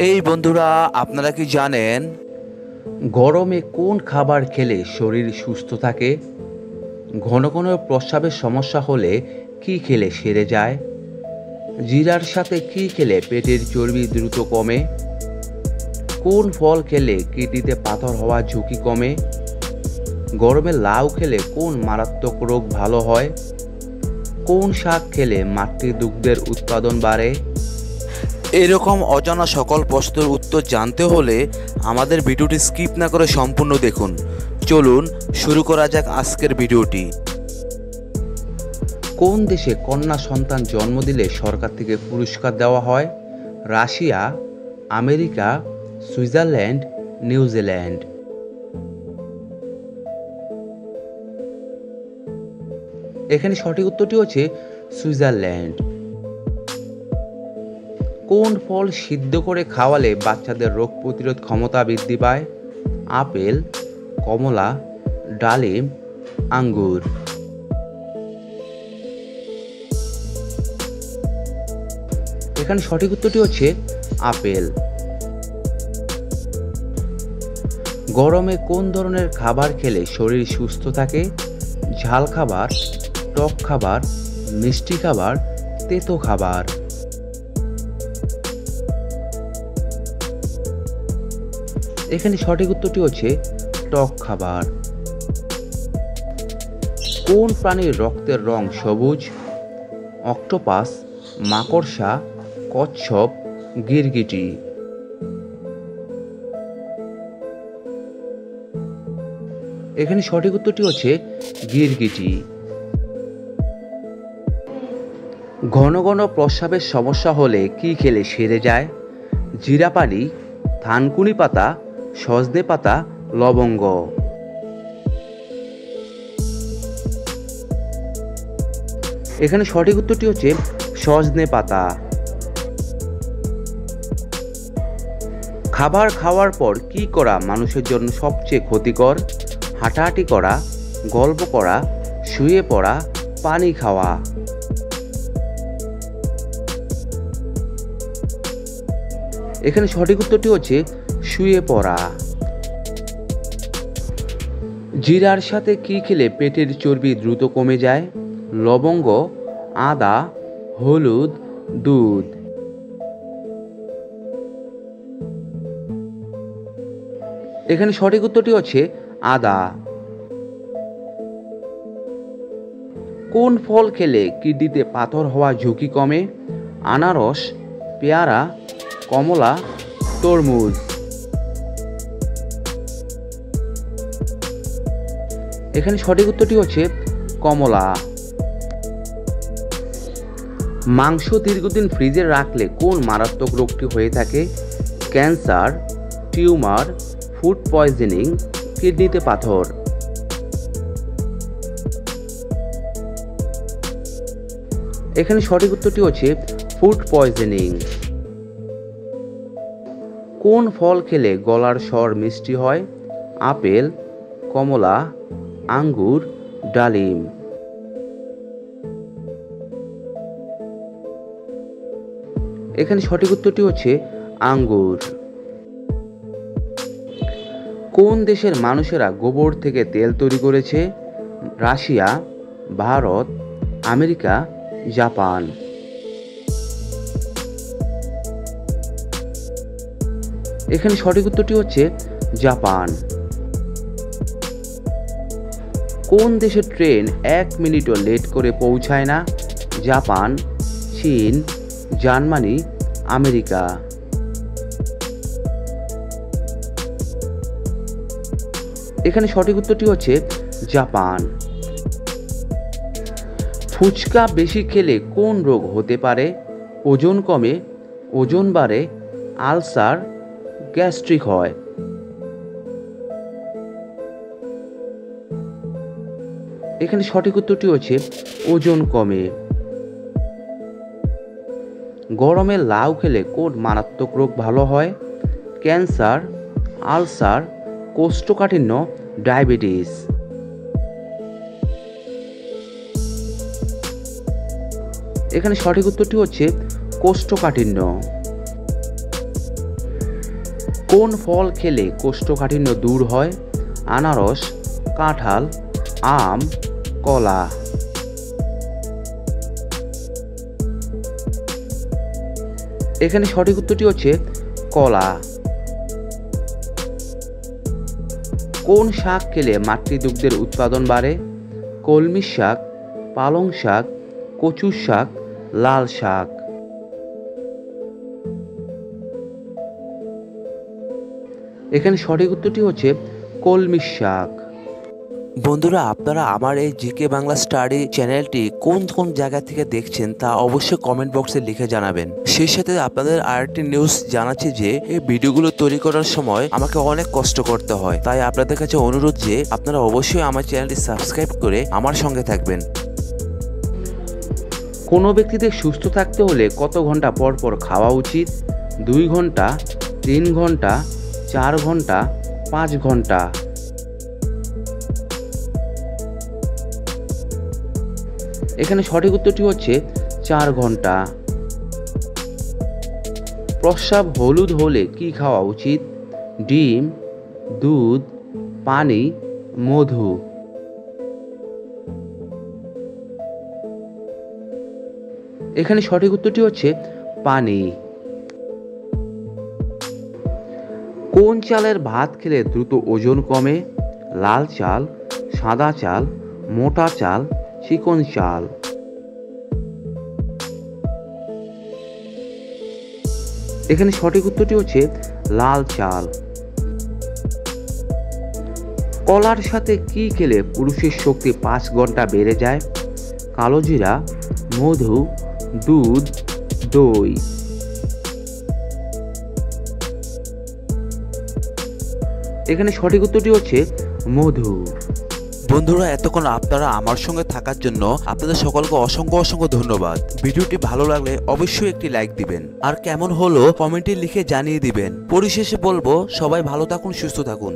এই বন্ধুরা, আপনারা কি জানেন গরমে কোন খাবার খেলে শরীর সুস্থ থাকে? ঘন ঘন প্রস্রাবের সমস্যা হলে কি খেলে সেরে যায়? জিরার সাথে কি খেলে পেটের চর্বি দ্রুত কমে? কোন ফল খেলে কিডনিতে পাথর হওয়ার ঝুঁকি কমে? গরমে লাউ খেলে কোন মারাত্মক রোগ ভালো হয়? কোন শাক খেলে মাতৃদুগ্ধের উৎপাদন বাড়ে? এরকম অজানা সকল প্রশ্নের উত্তর জানতে হলে আমাদের ভিডিওটি স্কিপ না করে সম্পূর্ণ দেখুন। চলুন শুরু করা যাক আজকের ভিডিওটি। কোন দেশে কন্যা সন্তান জন্ম দিলে সরকার থেকে পুরস্কার দেওয়া হয়? Russia, America, Switzerland, New Zealand. এখানে সঠিক উত্তরটি হচ্ছে সুইজারল্যান্ড। কোন ফল সিদ্ধ করে খাওয়ালে বাচ্চাদের রোগ প্রতিরোধ ক্ষমতা বৃদ্ধি পায়? আপেল, কমলা, ডালিম, আঙ্গুর। এখানে সঠিক উত্তরটি হচ্ছে আপেল। গরমে কোন ধরনের খাবার খেলে শরীর সুস্থ থাকে? ঝাল খাবার, টক খাবার, মিষ্টি খাবার, তেতো খাবার। এখানে সঠিক উত্তরটি হচ্ছে টক খাবার। কোন প্রাণীর রক্তের রং সবুজ? অক্টোপাস, মাকড়সা, কচ্ছপ, গিরগিটি। এখানে সঠিক উত্তরটি হচ্ছে গিরগিটি। ঘন ঘন প্রস্রাবের সমস্যা হলে কি খেলে সেরে যায়? জিরা পানি, থানকুনি পাতা, সজনে পাতা, লবঙ্গ। এখানে সঠিক উত্তরটি হচ্ছে সজনে পাতা। খাবার খাওয়ার পর কি করা মানুষের জন্য সবচেয়ে ক্ষতিকর? হাঁটাহাঁটি করা, গল্প করা, শুয়ে পড়া, পানি খাওয়া। এখানে সঠিক উত্তরটি হচ্ছে শুয়ে পড়া। জিরার সাথে কি খেলে পেটের চর্বি দ্রুত কমে যায়? লবঙ্গ, আদা, হলুদ, দুধ। এখানে সঠিক উত্তরটি হচ্ছে আদা। কোন ফল খেলে কিডনিতে পাথর হওয়ার ঝুঁকি কমে? আনারস, পেয়ারা, কমলা, তরমুজ। এখানে সঠিক উত্তরটি হচ্ছে কমলা। মাংস দীর্ঘদিন ফ্রিজে রাখলে কোন মারাত্মক রোগটি হয়ে থাকে? ক্যান্সার, টিউমার, ফুড পয়জনিং, কিডনিতে পাথর। এখানে সঠিক উত্তরটি হচ্ছে ফুড পয়জনিং। কোন ফল খেলে গলার স্বর মিষ্টি হয়? আপেল, কমলা, আঙ্গুর, ডালিম। এখানে সঠিক উত্তরটি হচ্ছে আঙ্গুর। কোন দেশের মানুষেরা গোবর থেকে তেল তৈরি করেছে? Russia, Bharat, America, Japan. এখানে সঠিক উত্তরটি হচ্ছে জাপান। কোন দেশের ট্রেন 1 মিনিটও লেট করে পৌঁছায় না? জাপান, চীন, জার্মানি, আমেরিকা। এখানে সঠিক উত্তরটি হচ্ছে জাপান। ফুচকা বেশি খেলে কোন রোগ হতে পারে? ওজন কমে, ওজন বাড়ে, আলসার, গ্যাস্ট্রিক হয়। এখানে সঠিক উত্তরটি হচ্ছে ওজন কমে। গরমে লাউ খেলে কোন মারাত্মক রোগ ভালো হয়? ক্যান্সার, আলসার, কোষ্ঠকাঠিন্য, ডায়াবেটিস। এখানে সঠিক উত্তরটি হচ্ছে কোষ্ঠকাঠিন্য। কোন ফল খেলে কোষ্ঠকাঠিন্য দূর হয়? আনারস, কাঁঠাল, আম, কলা। এখানে সঠিক উত্তরটি হচ্ছে কলা। কোন শাক খেলে মাতৃদুগ্ধের উৎপাদন বাড়ে? কলমি শাক, পালং শাক, কচুর শাক, লাল শাক। এখানে সঠিক উত্তরটি হচ্ছে কলমি শাক। বন্ধুরা, আপনারা আমার এই জিকে বাংলা স্টাডি চ্যানেলটি কোন কোন জায়গা থেকে দেখছেন তা অবশ্যই কমেন্ট বক্সে লিখে জানাবেন। সেই সাথে আপনাদের আরেকটি নিউজ জানাচ্ছি যে এই ভিডিওগুলো তৈরি করার সময় আমাকে অনেক কষ্ট করতে হয়, তাই আপনাদের কাছে অনুরোধ যে আপনারা অবশ্যই আমার চ্যানেলটি সাবস্ক্রাইব করে আমার সঙ্গে থাকবেন। কোনো ব্যক্তিদের সুস্থ থাকতে হলে কত ঘন্টা পর পর খাওয়া উচিত? 2 ঘন্টা, 3 ঘন্টা, 4 ঘন্টা, 5 ঘন্টা। এখানে সঠিক উত্তরটি হচ্ছে 4 ঘন্টা। প্রস্রাব হলুদ হলে কি খাওয়া উচিত? ডিম, দুধ, পানি, মধু। এখানে সঠিক উত্তরটি হচ্ছে পানি। কোন চালের ভাত খেলে দ্রুত ওজন কমে? লাল চাল, সাদা চাল, মোটা চাল, চিকন চাল। এখানে সঠিক উত্তরটি হচ্ছে লাল চাল। কলার সাথে কি খেলে পুরুষের শক্তি 5 ঘন্টা বেড়ে যায়? কালোজিরা, মধু, দুধ, দই। এখানে সঠিক উত্তরটি হচ্ছে মধু। বন্ধুরা, এতক্ষণ আপনারা আমার সঙ্গে থাকার জন্য আপনাদের সকলকে অসংখ্য অসংখ্য ধন্যবাদ। ভিডিওটি ভালো লাগলে অবশ্যই একটি লাইক দিবেন, আর কেমন হলো কমেন্টে লিখে জানিয়ে দিবেন। পরিশেষে বলবো, সবাই ভালো থাকুন, সুস্থ থাকুন।